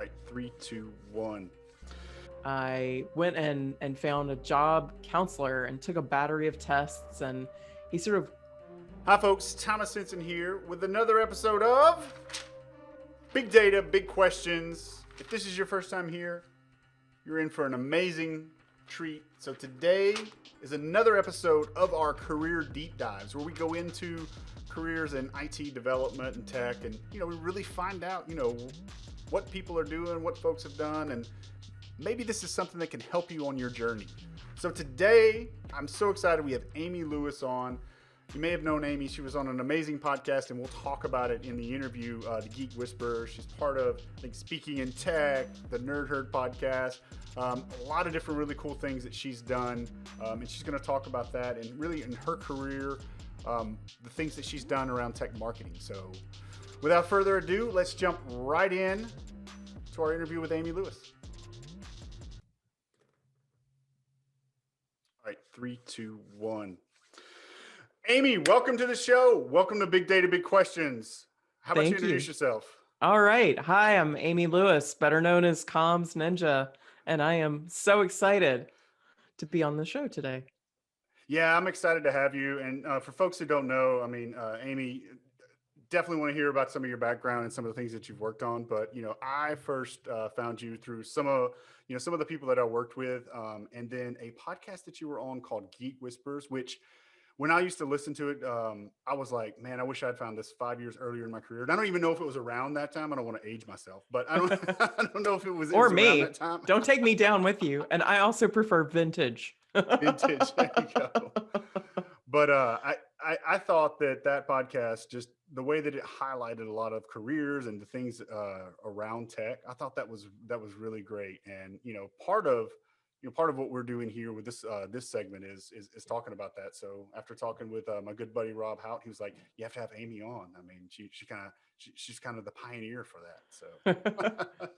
Right, three, two, one. I went and found a job counselor and took a battery of tests, and he sort of Hi, folks. Thomas Simpson here with another episode of Big Data, Big Questions. If this is your first time here, you're in for an amazing treat. So today is another episode of our career deep dives where we go into careers in IT development and tech, and we really find out what people are doing, what folks have done, and maybe this is something that can help you on your journey. So today, I'm so excited. We have Amy Lewis on. You may have known Amy. She was on an amazing podcast, and we'll talk about it in the interview, The Geek Whisperer. She's part of, I think, Speaking in Tech, the Nerd Herd podcast, a lot of different really cool things that she's done, and she's going to talk about that and really in her career, the things that she's done around tech marketing. So without further ado, let's jump right in to our interview with Amy Lewis. All right, three, two, one. Amy, welcome to the show. Welcome to Big Data, Big Questions. How about you thank introduce you. yourself? All right. Hi, I'm Amy Lewis, better known as Comms Ninja, and I am so excited to be on the show today. Yeah, I'm excited to have you. And for folks who don't know, Amy, definitely want to hear about some of your background and some of the things that you've worked on. But I first found you through some of the people that I worked with, and then a podcast that you were on called Geek Whispers, which when I used to listen to it, I was like, man, I wish I'd found this 5 years earlier in my career. And I don't even know if it was around that time. I don't want to age myself, but I don't, I don't know if it Or was around that me. time. Don't take me down with you. And I also prefer vintage. Vintage. There you go. But I thought that podcast, just the way that it highlighted a lot of careers and the things around tech, I thought that was really great. And part of what we're doing here with this segment is talking about that. So after talking with my good buddy Rob Hout, he was like, "You have to have Amy on." I mean, she's kind of the pioneer for that. So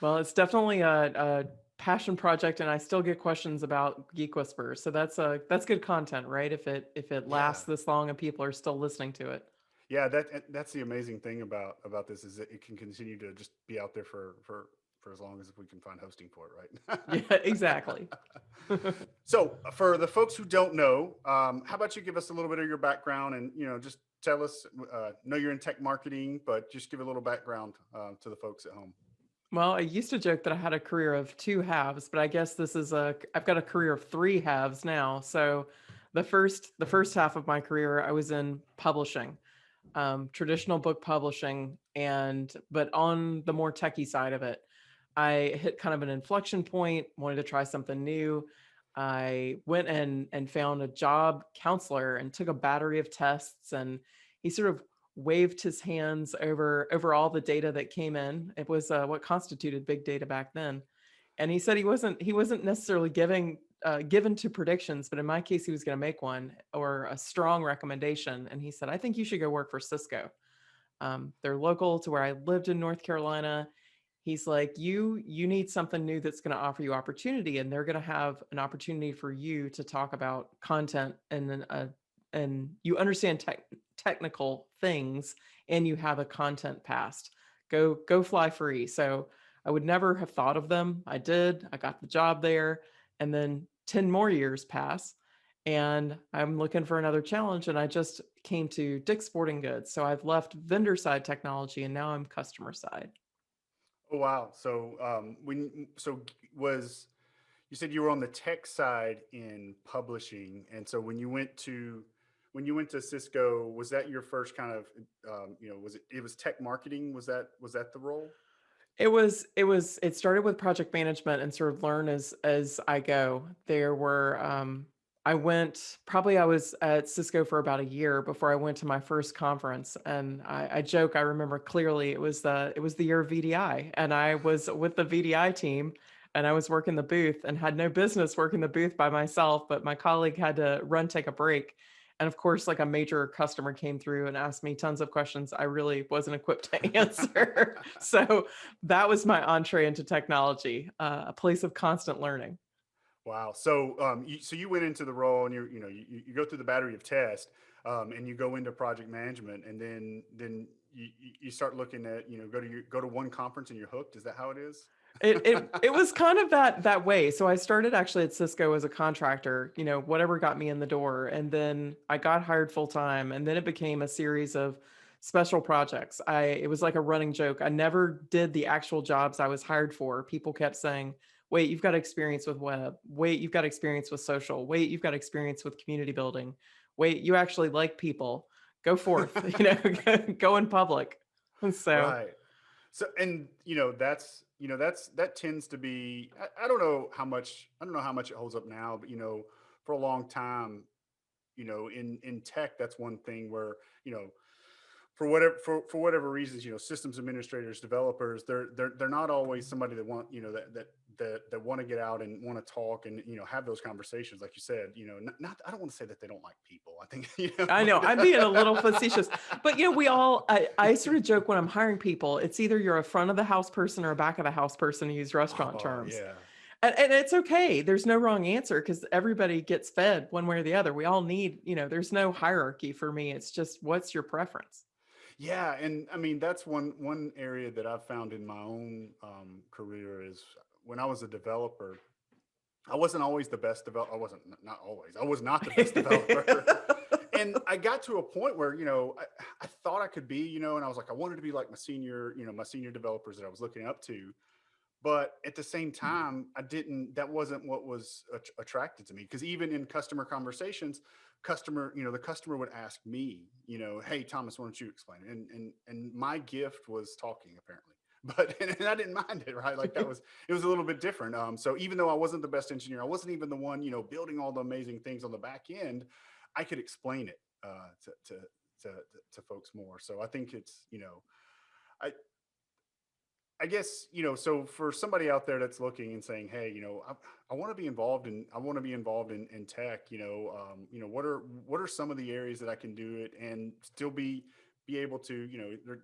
Well, it's definitely a passion project, and I still get questions about Geek Whisperers. So that's good content, right? If it yeah. lasts this long and people are still listening to it. Yeah, that's the amazing thing about this is that it can continue to just be out there for as long as we can find hosting for it, right? Yeah, exactly. So, for the folks who don't know, how about you give us a little bit of your background and just tell us. Know you're in tech marketing, but just give a little background to the folks at home. Well, I used to joke that I had a career of two halves, but I guess I've got a career of three halves now. So the first half of my career, I was in publishing, traditional book publishing, and but on the more techie side of it, I hit kind of an inflection point, wanted to try something new. I went and found a job counselor and took a battery of tests, and he sort of waved his hands over all the data that came in. It was what constituted big data back then, and he said he wasn't necessarily given to predictions, but in my case, he was going to make one or a strong recommendation. And he said, "I think you should go work for Cisco. They're local to where I lived in North Carolina." He's like, you need something new that's going to offer you opportunity, and they're going to have an opportunity for you to talk about content, and you understand technical things, and you have a content past. Go fly free. So I would never have thought of them. I did. I got the job there, and then 10 more years pass, and I'm looking for another challenge. And I just came to Dick's Sporting Goods. So I've left vendor side technology, and now I'm customer side. Oh wow! So was you said you were on the tech side in publishing, and so when you went to Cisco, was that your first kind of was it was tech marketing? Was that the role? It started with project management and sort of learn as I go. I was at Cisco for about a year before I went to my first conference. And I joke, I remember clearly it was the year of VDI, and I was with the VDI team, and I was working the booth and had no business working the booth by myself, but my colleague had to run take a break. And of course, like, a major customer came through and asked me tons of questions I really wasn't equipped to answer. So that was my entree into technology, a place of constant learning. Wow. So you went into the role, and you go through the battery of tests, and you go into project management, and then you start looking at, go to one conference and you're hooked. Is that how it is? It was kind of that way. So I started actually at Cisco as a contractor, whatever got me in the door, and then I got hired full time, and then it became a series of special projects. It was like a running joke. I never did the actual jobs I was hired for. People kept saying, "Wait, you've got experience with web. Wait, you've got experience with social. Wait, you've got experience with community building. Wait, you actually like people. Go forth, go in public." So Right. So, and that tends to be, I don't know how much, it holds up now, but for a long time, in tech, that's one thing where, you know, for whatever reasons, systems administrators, developers, they're not always somebody that want, that want to get out and want to talk and have those conversations, like you said. Not I don't want to say that they don't like people. I think I know I'm being a little facetious, but I sort of joke when I'm hiring people, it's either you're a front of the house person or a back of the house person, to use restaurant oh terms. yeah. And it's okay. There's no wrong answer because everybody gets fed one way or the other. We all need, there's no hierarchy for me. It's just what's your preference? Yeah, and I mean that's one area that I've found in my own career is when I was a developer. I wasn't always the best developer. I wasn't not always. I was not the best developer, and I got to a point where I thought I could be, and I was like I wanted to be like my senior developers that I was looking up to. But at the same time, I didn't. That wasn't what was attracted to me because even in customer conversations, the customer would ask me, hey Thomas, why don't you explain it? And my gift was talking apparently, but and I didn't mind it, right? Like it was a little bit different. So even though I wasn't the best engineer, I wasn't even the one, building all the amazing things on the back end, I could explain it to folks more. So I think it's, I I guess, so for somebody out there that's looking and saying, hey, I want to be involved in tech, what are some of the areas that I can do it and still be able to,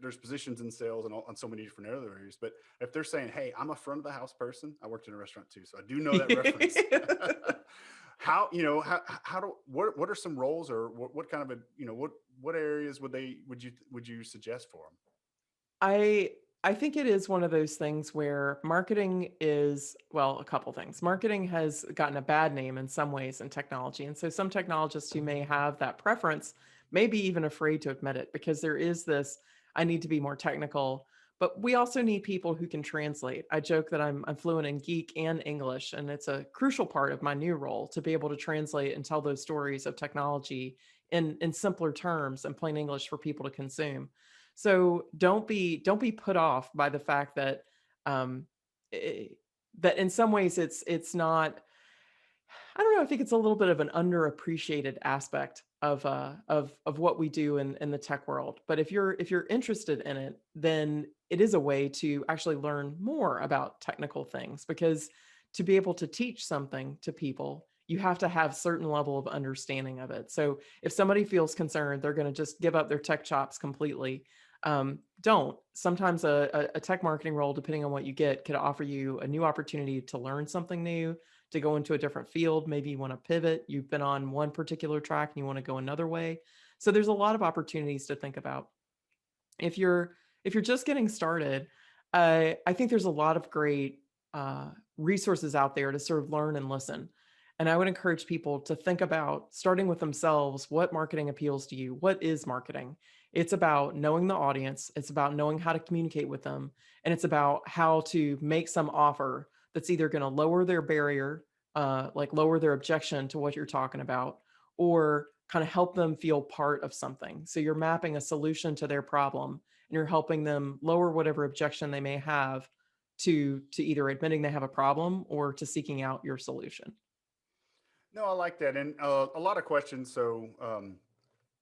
there's positions in sales and on so many different other areas. But if they're saying, hey, I'm a front of the house person, I worked in a restaurant too, so I do know that reference. What are some roles or what kind of what areas would you suggest for them? I I think it is one of those things where marketing is, well, a couple things. Marketing has gotten a bad name in some ways in technology. And so some technologists who may have that preference may be even afraid to admit it because there is this, I need to be more technical. But we also need people who can translate. I joke that I'm fluent in geek and English, and it's a crucial part of my new role to be able to translate and tell those stories of technology in simpler terms and plain English for people to consume. So don't be put off by the fact that um, eh, that in some ways it's not. I don't know. I think it's a little bit of an underappreciated aspect of what we do in the tech world. But if you're interested in it, then it is a way to actually learn more about technical things because to be able to teach something to people, you have to have certain level of understanding of it. So if somebody feels concerned, they're going to just give up their tech chops completely. Don't. Sometimes a tech marketing role, depending on what you get, could offer you a new opportunity to learn something new, to go into a different field. Maybe you want to pivot. You've been on one particular track and you want to go another way. So there's a lot of opportunities to think about. If you're just getting started, I think there's a lot of great resources out there to sort of learn and listen. And I would encourage people to think about starting with themselves. What marketing appeals to you? What is marketing? It's about knowing the audience. It's about knowing how to communicate with them. And it's about how to make some offer that's either going to lower their barrier, like lower their objection to what you're talking about, or kind of help them feel part of something. So you're mapping a solution to their problem and you're helping them lower whatever objection they may have to either admitting they have a problem or to seeking out your solution. No, I like that, and a lot of questions. So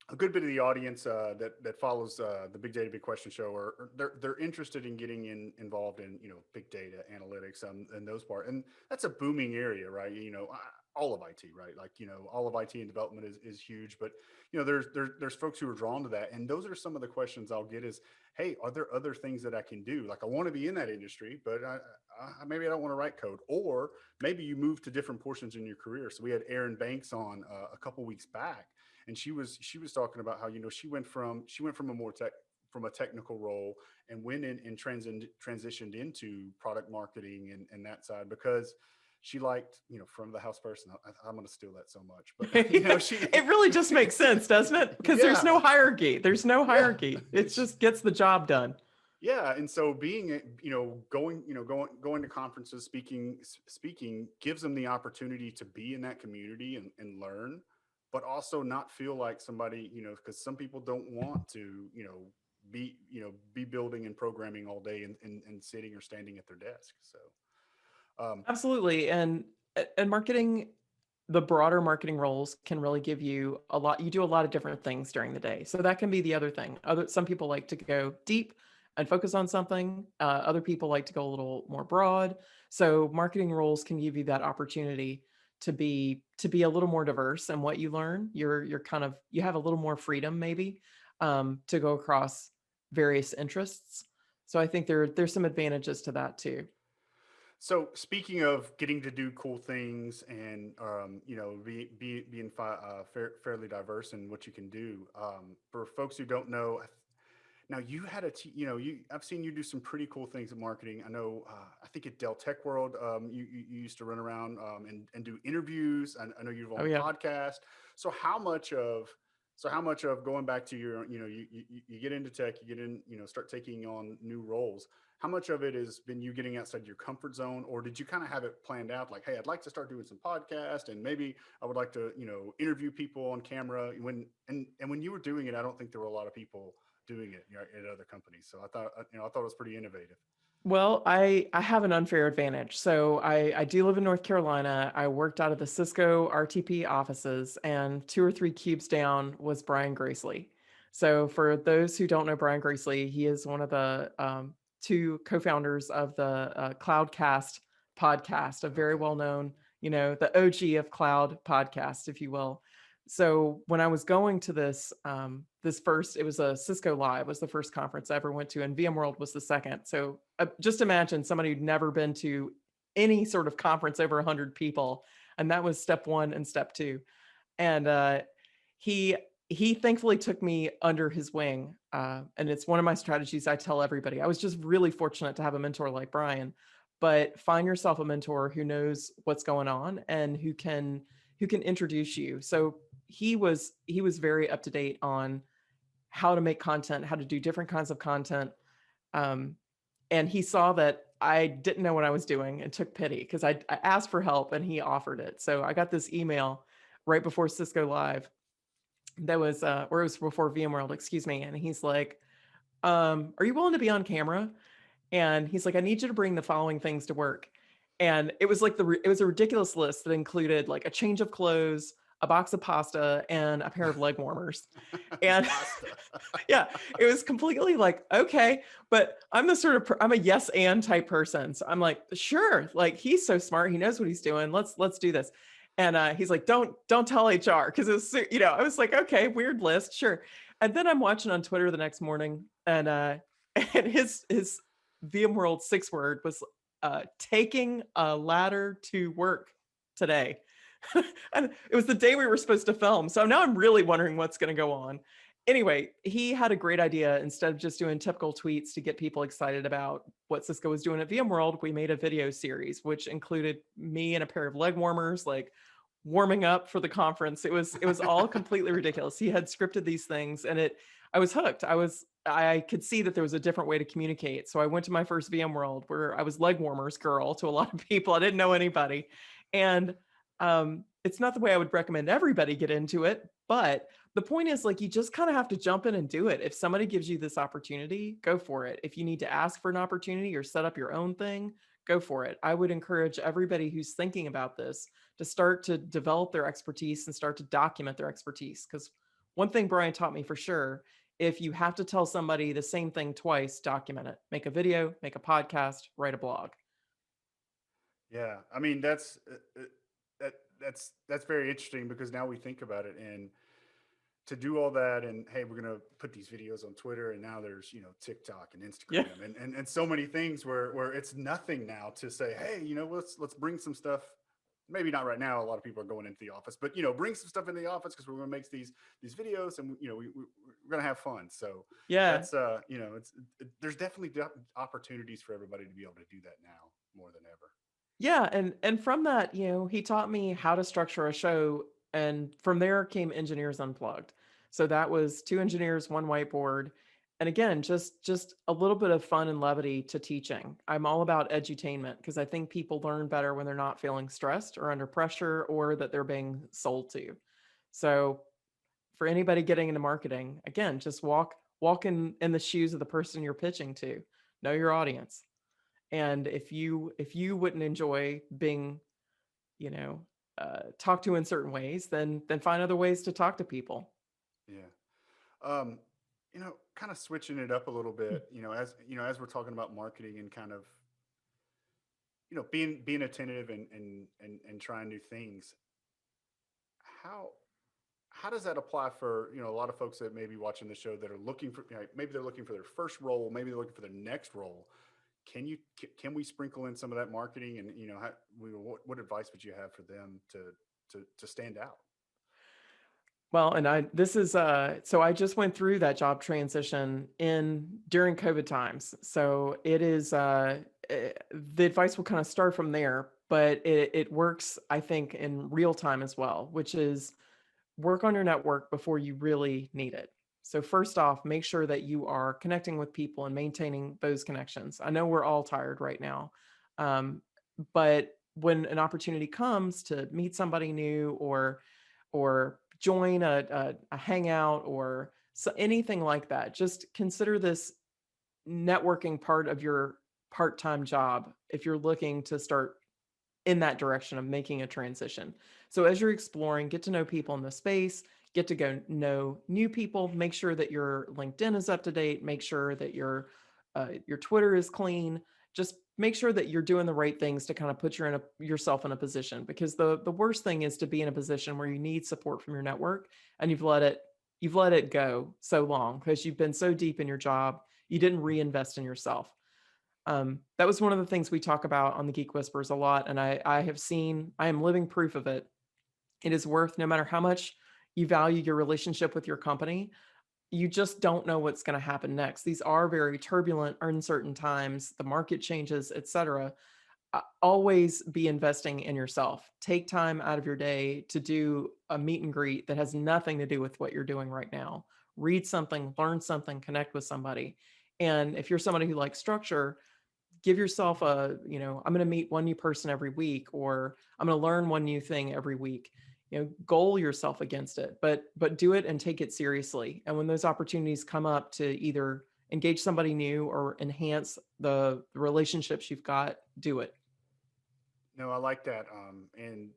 a good bit of the audience that follows the Big Data Big Question show they're interested in getting involved in big data analytics and those part, and that's a booming area, right? All of IT, right? Like all of IT and development is huge, but there's folks who are drawn to that, and those are some of the questions I'll get is, hey, are there other things that I can do? Like I want to be in that industry, but maybe I don't want to write code, or maybe you move to different portions in your career. So we had Erin Banks on a couple weeks back, and she was talking about how she went from a more from a technical role and went in and transitioned into product marketing and that side because she liked, from the house person. I'm going to steal that so much, but she, It really just makes sense, doesn't it? Because there's no yeah, hierarchy. There's no yeah, hierarchy. It just gets the job done. yeah. And so being, going to conferences, speaking gives them the opportunity to be in that community and learn, but also not feel like somebody, because some people don't want to, be building and programming all day and sitting or standing at their desk. So, um, Absolutely. And marketing, the broader marketing roles can really give you a lot. You do a lot of different things during the day. So that can be the other thing. Some people like to go deep and focus on something. Other people like to go a little more broad. So marketing roles can give you that opportunity to be a little more diverse in what you learn. You're kind of you have a little more freedom maybe to go across various interests. So I think there's some advantages to that too. So speaking of getting to do cool things and being fairly diverse in what you can do, for folks who don't know, now you had you I've seen you do some pretty cool things in marketing. I know, I think at Dell Tech World, you used to run around and do interviews. I know you've Oh on yeah. podcast. So how much of going back to your, you get into tech, you get in, start taking on new roles. How much of it has been you getting outside your comfort zone, or did you kind of have it planned out? Like, hey, I'd like to start doing some podcast, and maybe I would like to, interview people on camera. And when you were doing it, I don't think there were a lot of people doing it, at other companies. So I thought it was pretty innovative. Well, I have an unfair advantage. So I do live in North Carolina. I worked out of the Cisco RTP offices, and 2 or 3 cubes down was Brian Gracely. So for those who don't know Brian Gracely, he is one of the 2 co-founders of the Cloudcast podcast, a very Okay. well known, the OG of cloud podcast, if you will. So when I was going to this first, it was a Cisco Live was the first conference I ever went to, and VMworld was the second. So just imagine somebody who'd never been to any sort of conference over 100 people, and that was step one and step two. And he he thankfully took me under his wing, and it's one of my strategies I tell everybody. I was just really fortunate to have a mentor like Brian, but find yourself a mentor who knows what's going on and who can introduce you. So he was very up to date on how to make content, how to do different kinds of content. Um, and he saw that I didn't know what I was doing and took pity because I asked for help and he offered it. So I got this email right before Cisco Live that was, or it was before VMworld, excuse me. And he's like, are you willing to be on camera? And he's like, I need you to bring the following things to work. And it was like it was a ridiculous list that included like a change of clothes, a box of pasta, and a pair of leg warmers. And Pasta. yeah, it was completely like, okay, but I'm the sort of I'm a yes and type person. So I'm like, sure, like he's so smart, he knows what he's doing. Let's do this. And he's like, don't tell HR because it's I was like, okay, weird list, sure. And then I'm watching on Twitter the next morning, and and his VMworld 6 word was taking a ladder to work today. And it was the day we were supposed to film. So now I'm really wondering what's going to go on. Anyway, he had a great idea. Instead of just doing typical tweets to get people excited about what Cisco was doing at VMworld, we made a video series, which included me and a pair of leg warmers, like warming up for the conference. It was all completely ridiculous. He had scripted these things, and I was hooked. I could see that there was a different way to communicate. So I went to my first VMworld where I was leg warmers girl to a lot of people. I didn't know anybody. And it's not the way I would recommend everybody get into it, but the point is like you just kind of have to jump in and do it. If somebody gives you this opportunity, go for it. If you need to ask for an opportunity or set up your own thing, go for it. I would encourage everybody who's thinking about this to start to develop their expertise and start to document their expertise. Because one thing Brian taught me for sure, if you have to tell somebody the same thing twice, document it. Make a video, make a podcast, write a blog. Yeah, I mean that's very interesting because now we think about it, and to do all that, and hey, we're gonna put these videos on Twitter, and now there's TikTok and Yeah. Instagram and so many things where it's nothing now to say, hey, let's bring some stuff maybe not right now. A lot of people are going into the office, but bring some stuff in the office because we're going to make these videos, and we're going to have fun. So Yeah. that's there's definitely opportunities for everybody to be able to do that now more than ever. Yeah, and from that, he taught me how to structure a show, and from there came Engineers Unplugged. So that was two engineers, one whiteboard, and again, just a little bit of fun and levity to teaching. I'm all about edutainment because I think people learn better when they're not feeling stressed or under pressure or that they're being sold to. So for anybody getting into marketing, again, just walk in the shoes of the person you're pitching to. Know your audience. And if you wouldn't enjoy being, you know, talked to in certain ways, then find other ways to talk to people. Yeah. Um, kind of switching it up a little bit, as we're talking about marketing and kind of, being attentive and trying new things. How how does that apply for a lot of folks that may be watching the show that are looking for maybe they're looking for their first role, maybe they're looking for their next role. Can we sprinkle in some of that marketing, and what advice would you have for them to stand out? Well, and I this is so I just went through that job transition in during COVID times. So it is the advice will kind of start from there, but it works, I think, in real time as well, which is work on your network before you really need it. So first off, make sure that you are connecting with people and maintaining those connections. I know we're all tired right now, um, but when an opportunity comes to meet somebody new or join a hangout or so, anything like that, just consider this networking part of your part-time job if you're looking to start in that direction of making a transition. So as you're exploring, get to know people in the space, get to go know new people, make sure that your LinkedIn is up to date, make sure that your Twitter is clean. Just make sure that you're doing the right things to kind of put yourself in a position, because the worst thing is to be in a position where you need support from your network and you've let it go so long because you've been so deep in your job, you didn't reinvest in yourself. That was one of the things we talk about on the Geek Whispers a lot, and I am living proof of it. It is worth, no matter how much you value your relationship with your company, you just don't know what's going to happen next. These are very turbulent, uncertain times. The market changes, etc. Always be investing in yourself. Take time out of your day to do a meet and greet that has nothing to do with what you're doing right now. Read something, learn something, connect with somebody. And if you're somebody who likes structure, give yourself I'm going to meet one new person every week, or I'm going to learn one new thing every week. Goal yourself against it, but do it and take it seriously. And when those opportunities come up to either engage somebody new or enhance the relationships you've got, do it. No, I like that. And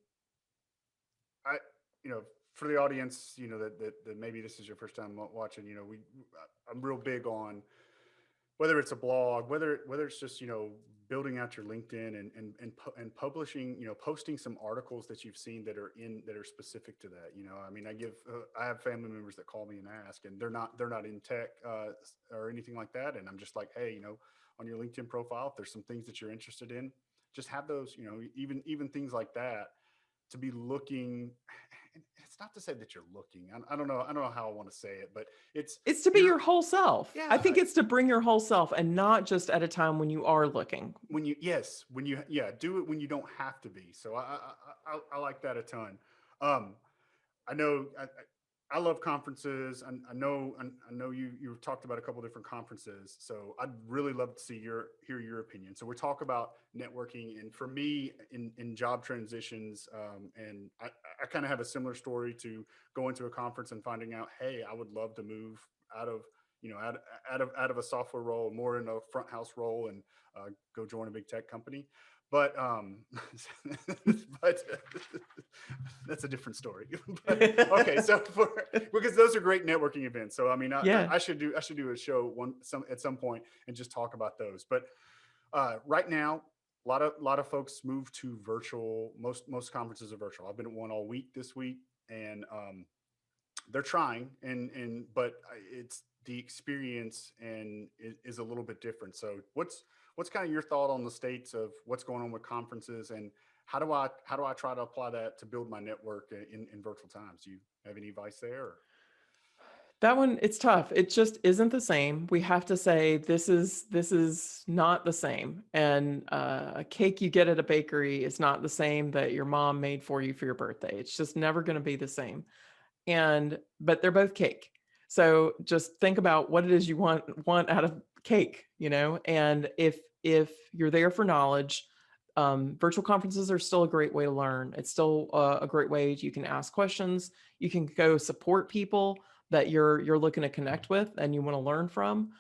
I, for the audience, that maybe this is your first time watching, I'm real big on whether it's a blog, whether it's just building out your LinkedIn and publishing, posting some articles that you've seen that are specific to that. I mean, I have family members that call me and ask, and they're not in tech or anything like that, and I'm just like, hey, on your LinkedIn profile, if there's some things that you're interested in, just have those, even things like that to be looking. And it's not to say that you're looking. I don't know how I want to say it, but It's to be you're your whole self. I yeah. think it's to bring your whole self and not just at a time when you are looking. When you do it when you don't have to be. So I like that a ton. Um, I know I love conferences. I know you've talked about a couple different conferences. So I'd really love to hear your opinion. So we talk about networking, and for me in job transitions, and I kind of have a similar story to going to a conference and finding out, hey, I would love to move out of out of a software role, more in a front house role, and go join a big tech company. But but that's a different story. But okay, so because those are great networking events. So I mean, Yeah. I should do a show at some point and just talk about those. But right now, a lot of folks move to virtual. Most conferences are virtual. I've been at one all week this week, and they're trying, but it's the experience and is a little bit different. So what's kind of your thought on the states of what's going on with conferences, and how do I try to apply that to build my network in virtual times? Do you have any advice there? Or? That one, it's tough. It just isn't the same. We have to say this is not the same. And a cake you get at a bakery is not the same that your mom made for you for your birthday. It's just never going to be the same. But they're both cake. So just think about what it is you want out of cake, And if you're there for knowledge, virtual conferences are still a great way to learn. It's still a great way you can ask questions. You can go support people that you're looking to connect with and you want to learn from.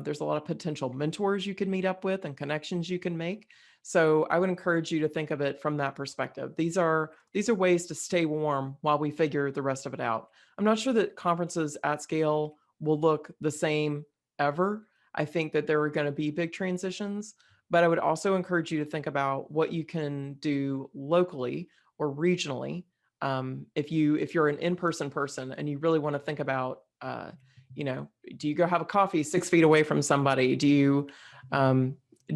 There's a lot of potential mentors you can meet up with and connections you can make. So I would encourage you to think of it from that perspective. These are ways to stay warm while we figure the rest of it out. I'm not sure that conferences at scale will look the same ever. I think that there are going to be big transitions, but I would also encourage you to think about what you can do locally or regionally. If you're an in-person person and you really want to think about, do you go have a coffee 6 feet away from somebody? Do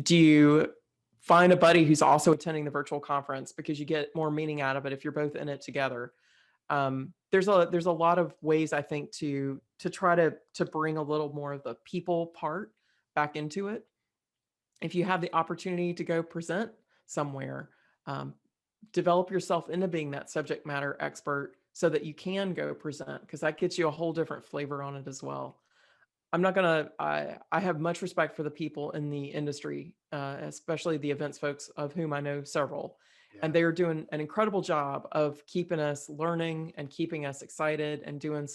you find a buddy who's also attending the virtual conference because you get more meaning out of it if you're both in it together? There's a lot of ways I think to try to bring a little more of the people part back into it. If you have the opportunity to go present somewhere, develop yourself into being that subject matter expert so that you can go present, because that gets you a whole different flavor on it as well. I have much respect for the people in the industry, especially the events folks, of whom I know several. Yeah. And they are doing an incredible job of keeping us learning and keeping us excited and doing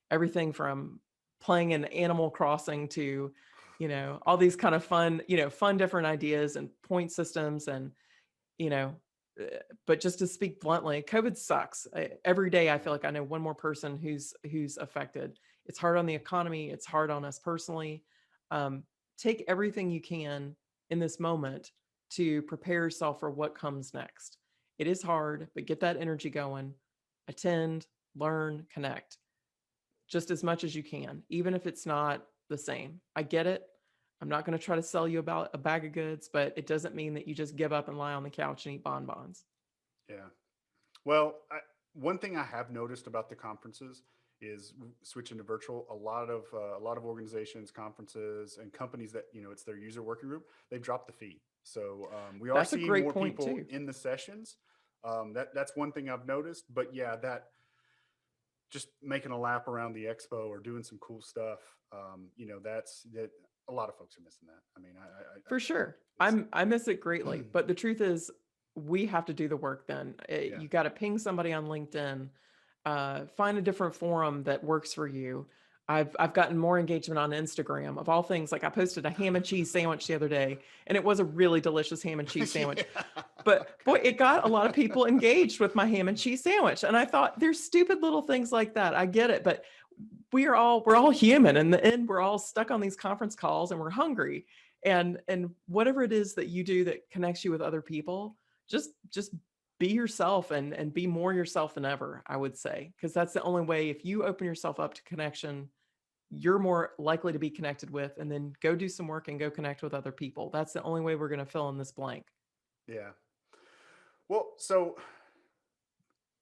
everything from playing an Animal Crossing to, all these kind of fun different ideas and point systems. And, but just to speak bluntly, COVID sucks. Every day I feel like I know one more person who's affected. It's hard on the economy. It's hard on us personally. Take everything you can in this moment to prepare yourself for what comes next. It is hard, but get that energy going. Attend, learn, connect just as much as you can, even if it's not the same. I get it. I'm not going to try to sell you about a bag of goods, but it doesn't mean that you just give up and lie on the couch and eat bonbons. Yeah. Well, one thing I have noticed about the conferences is switching to virtual. A lot of organizations, conferences, and companies that it's their user working group, they've dropped the fee. So we are That's a seeing great more point people too. in the sessions. That's one thing I've noticed. But yeah, that just making a lap around the expo or doing some cool stuff. That's that. A lot of folks are missing that. I mean, For sure. I miss it greatly, but the truth is we have to do the work then. Yeah. You got to ping somebody on LinkedIn, find a different forum that works for you. I've gotten more engagement on Instagram of all things. Like I posted a ham and cheese sandwich the other day, and it was a really delicious ham and cheese sandwich. Yeah. But boy, it got a lot of people engaged with my ham and cheese sandwich. And I thought there's stupid little things like that. I get it, but we're all human. In the end, we're all stuck on these conference calls and we're hungry. And whatever it is that you do that connects you with other people, just be yourself and be more yourself than ever, I would say, because that's the only way. If you open yourself up to connection, you're more likely to be connected with, and then go do some work and go connect with other people. That's the only way we're going to fill in this blank. Yeah. Well, so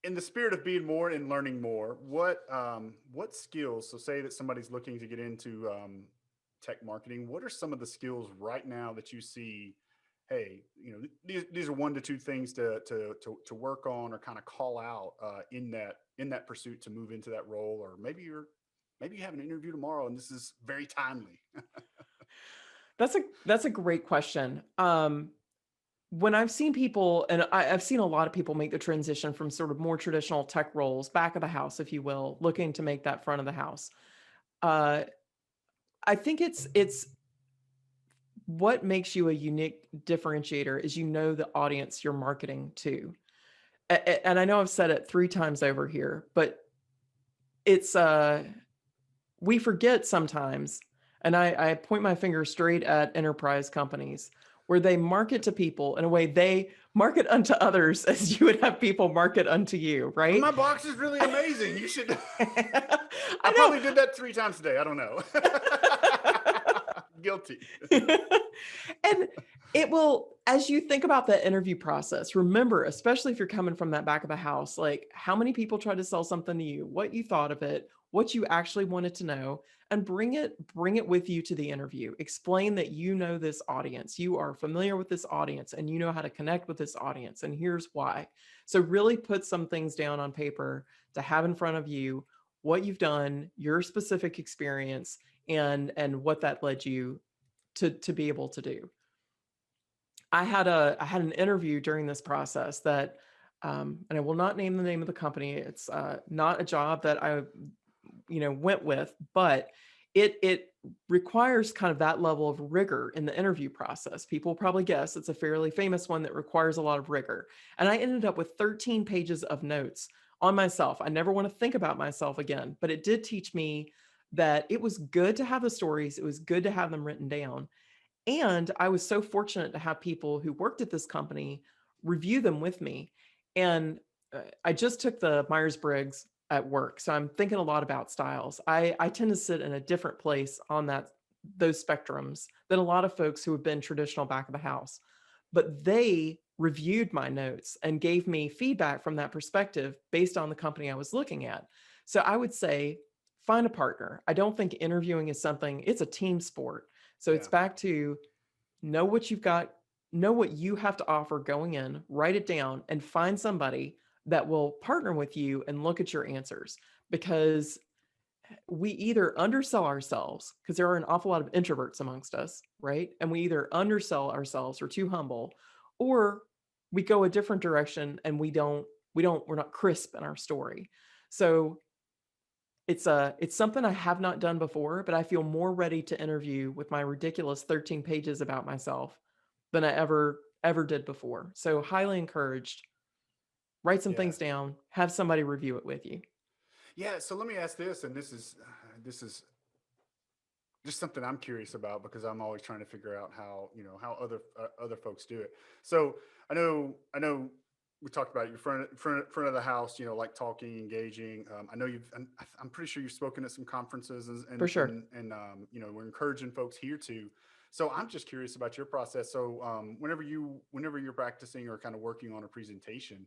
in the spirit of being more and learning more, what skills? So say that somebody's looking to get into tech marketing. What are some of the skills right now that you see? Hey, these are 1 to 2 things to work on or kind of call out in that pursuit to move into that role. Or maybe you have an interview tomorrow and this is very timely. That's a great question. When I've seen people, and I've seen a lot of people make the transition from sort of more traditional tech roles, back of the house, if you will, looking to make that front of the house. I think it's what makes you a unique differentiator is the audience you're marketing to. And I know I've said it 3 times over here, but it's we forget sometimes, and I point my finger straight at enterprise companies, where they market to people in a way they market unto others as you would have people market unto you, right? My box is really amazing. You should. I know. probably did that 3 times today. I don't know. Guilty. And it will, as you think about the interview process, remember, especially if you're coming from that back of the house, like how many people tried to sell something to you, what you thought of it, what you actually wanted to know, and bring it with you to the interview. Explain that you know this audience, you are familiar with this audience, and you know how to connect with this audience, and here's why. So really put some things down on paper to have in front of you, what you've done, your specific experience, and what that led you to be able to do. I had an interview during this process that, and I will not name the name of the company. It's not a job that I, went with, but it requires kind of that level of rigor in the interview process. People probably guess it's a fairly famous one that requires a lot of rigor. And I ended up with 13 pages of notes on myself. I never want to think about myself again, but it did teach me that it was good to have the stories. It was good to have them written down, and I was so fortunate to have people who worked at this company review them with me. And I just took the Myers-Briggs at work. So I'm thinking a lot about styles. I tend to sit in a different place on those spectrums than a lot of folks who have been traditional back of the house. But they reviewed my notes and gave me feedback from that perspective based on the company I was looking at. So I would say find a partner. I don't think interviewing is something, it's a team sport. So it's Yeah. back to know what you've got, know what you have to offer going in, write it down, and find somebody that will partner with you and look at your answers. Because we either undersell ourselves, because there are an awful lot of introverts amongst us, right? And we either undersell ourselves or too humble, or we go a different direction and we're not crisp in our story. So it's something I have not done before, but I feel more ready to interview with my ridiculous 13 pages about myself than I ever did before. So highly encouraged. Write some Yeah. things down, have somebody review it with you. Yeah. So let me ask this, and this is just something I'm curious about because I'm always trying to figure out how how other folks do it. So I know we talked about your front of the house, like talking, engaging. I know I'm pretty sure you've spoken at some conferences For and sure. we're encouraging folks here to. So I'm just curious about your process. So whenever you're practicing or kind of working on a presentation,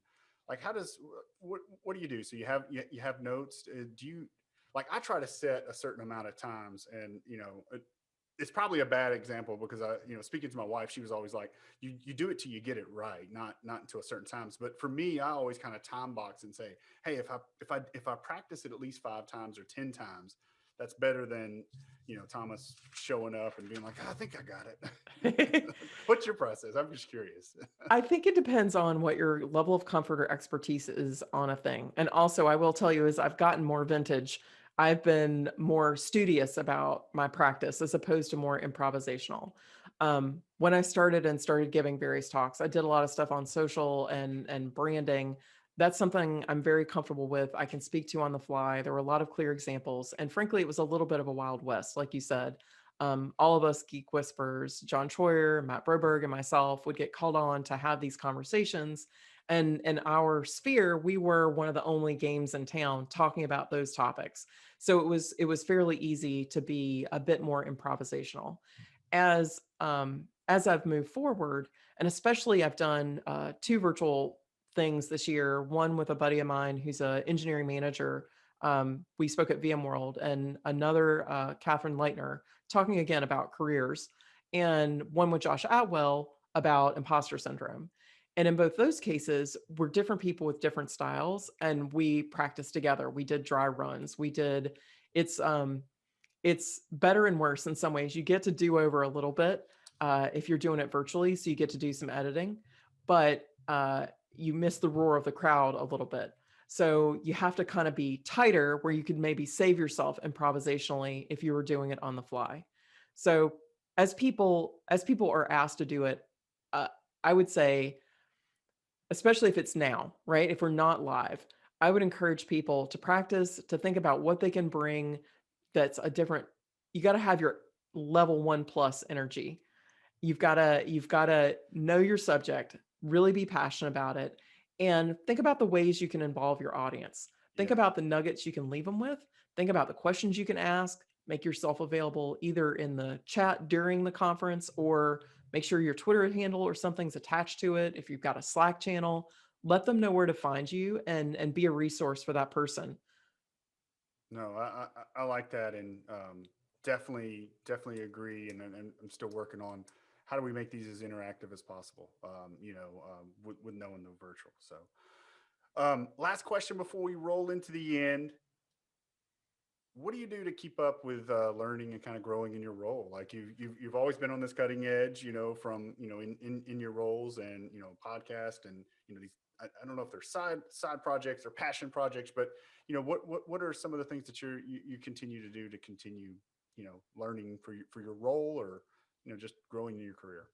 like how does what do you do? So you have notes. Do you like I try to set a certain amount of times and it's probably a bad example because I speaking to my wife, she was always like you do it till you get it right, not until a certain times. But for me, I always kind of time box and say, hey, if I practice it at least 5 times or 10 times, that's better than Thomas showing up and being like, I think I got it. What's your process? I'm just curious. I think it depends on what your level of comfort or expertise is on a thing. And also, I will tell you, as I've gotten more vintage, I've been more studious about my practice as opposed to more improvisational. When I started giving various talks, I did a lot of stuff on social and branding. That's something I'm very comfortable with. I can speak to on the fly. There were a lot of clear examples, and frankly, it was a little bit of a wild west, like you said. All of us geek whispers, John Troyer, Matt Broberg, and myself would get called on to have these conversations. And in our sphere, we were one of the only games in town talking about those topics. So it was fairly easy to be a bit more improvisational. As I've moved forward, and especially I've done two virtual things this year. One with a buddy of mine who's an engineering manager. We spoke at VMworld, and another Catherine Leitner talking again about careers, and one with Josh Atwell about imposter syndrome. And in both those cases, we're different people with different styles, and we practiced together. We did dry runs. It's it's better and worse in some ways. You get to do over a little bit if you're doing it virtually, so you get to do some editing, but you miss the roar of the crowd a little bit. So you have to kind of be tighter where you could maybe save yourself improvisationally if you were doing it on the fly. So as people are asked to do it, uh, I would say, especially if it's now, right? If we're not live, I would encourage people to practice, to think about what they can bring that's a different, you got to have your level 1+ energy. You've got to know your subject, really be passionate about it, and think about the ways you can involve your audience. Think Yeah. about the nuggets you can leave them with. Think about the questions you can ask. make yourself available either in the chat during the conference, or make sure your Twitter handle or something's attached to it. If you've got a Slack channel, let them know where to find you, and be a resource for that person. No, I like that, and definitely agree. And I'm still working on how do we make these as interactive as possible. With knowing the virtual. So, last question before we roll into the end. What do you do to keep up with learning and kind of growing in your role? Like you've always been on this cutting edge, from in your roles and podcast and these. I don't know if they're side projects or passion projects, but what are some of the things that you continue to do to continue learning for your role, or just growing in your career?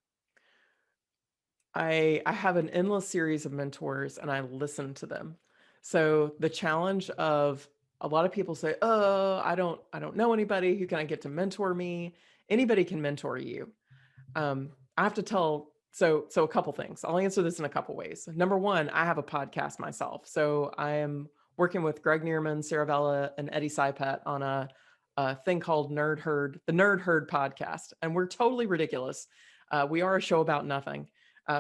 I have an endless series of mentors and I listen to them. So the challenge of a lot of people say, "Oh, I don't know anybody. Who can I get to mentor me?" Anybody can mentor you. I have to tell so a couple things. I'll answer this in a couple ways. Number one, I have a podcast myself. So I am working with Greg Neerman, Sarah Vella, and Eddie Sipet on a thing called Nerd Herd, the Nerd Herd podcast. And we're totally ridiculous. We are a show about nothing.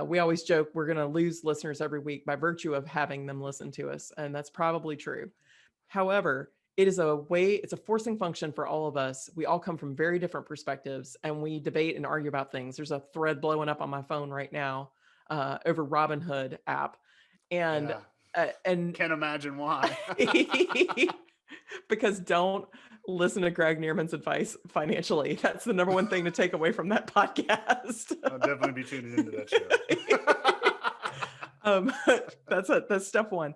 We always joke we're going to lose listeners every week by virtue of having them listen to us. And that's probably true. However, it's a forcing function for all of us. We all come from very different perspectives and we debate and argue about things. There's a thread blowing up on my phone right now over Robinhood app. And, Yeah, and can't imagine why. because don't listen to Greg Neerman's advice financially. That's the number one thing to take away from that podcast. I'll definitely be tuning into that show. um, that's step one.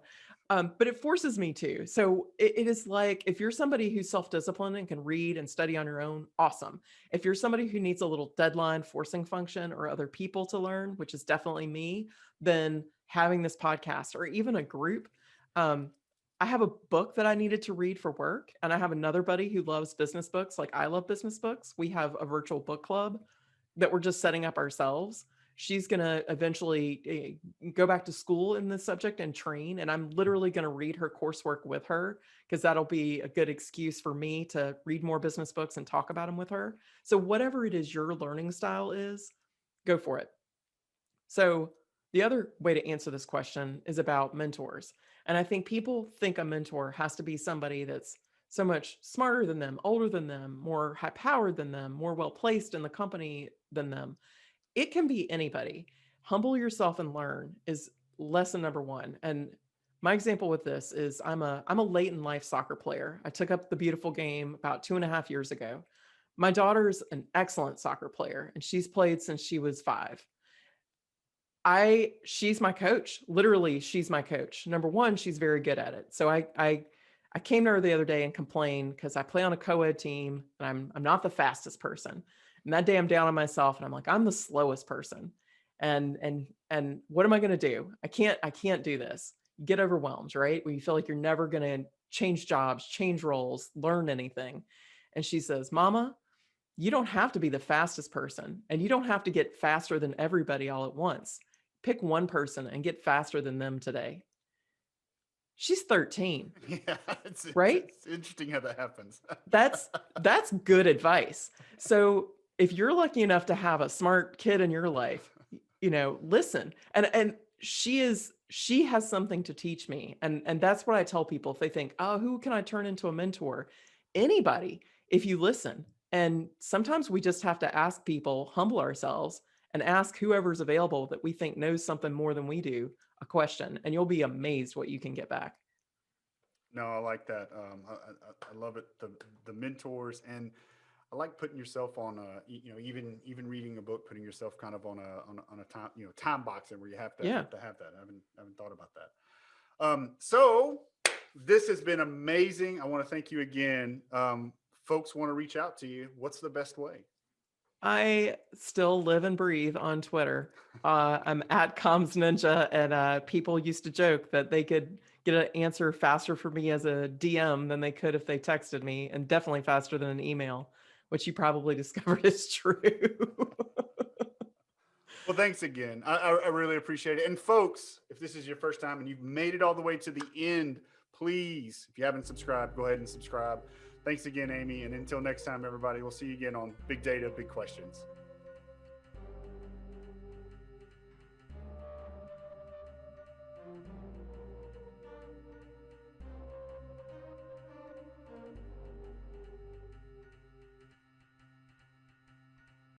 But it forces me to. So it is like, if you're somebody who's self-disciplined and can read and study on your own, awesome. If you're somebody who needs a little deadline forcing function or other people to learn, which is definitely me, then having this podcast or even a group. I have a book that I needed to read for work, and I have another buddy who loves business books. Like I love business books. We have a virtual book club that we're just setting up ourselves. She's going to eventually go back to school in this subject and train. And I'm literally going to read her coursework with her because that'll be a good excuse for me to read more business books and talk about them with her. So whatever it is your learning style is, go for it. So the other way to answer this question is about mentors. And I think people think a mentor has to be somebody that's so much smarter than them, older than them, more high powered than them, more well placed in the company than them. It can be anybody. Humble yourself and learn is lesson number one. And my example with this is I'm a late in life soccer player. I took up the beautiful game about 2.5 years ago. My daughter's an excellent soccer player and she's played since she was 5. She's my coach. Literally, she's my coach. Number one, she's very good at it. So I came to her the other day and complained because I play on a co-ed team and I'm not the fastest person. And that day I'm down on myself and I'm like, I'm the slowest person. And what am I going to do? I can't do this. You get overwhelmed, right? When you feel like you're never going to change jobs, change roles, learn anything. And she says, Mama, you don't have to be the fastest person and you don't have to get faster than everybody all at once. Pick one person and get faster than them today. She's 13. Yeah, right? It's interesting how that happens. That's good advice. So if you're lucky enough to have a smart kid in your life, listen. And she has something to teach me. And that's what I tell people if they think, oh, who can I turn into a mentor? Anybody, if you listen. And sometimes we just have to ask people, humble ourselves, and ask whoever's available that we think knows something more than we do a question, and you'll be amazed what you can get back. No, I like that. I love it. The mentors, and I like putting yourself on even reading a book, putting yourself kind of on a time time boxing where you have to have that. I haven't thought about that. So this has been amazing. I want to thank you again. Folks want to reach out to you. What's the best way? I still live and breathe on Twitter. I'm at Comms Ninja, and people used to joke that they could get an answer faster for me as a DM than they could if they texted me, and definitely faster than an email, which you probably discovered is true. Well, thanks again. I really appreciate it. And folks, if this is your first time and you've made it all the way to the end, please, if you haven't subscribed, go ahead and subscribe Thanks again, Amy. And until next time, everybody, we'll see you again on Big Data, Big Questions.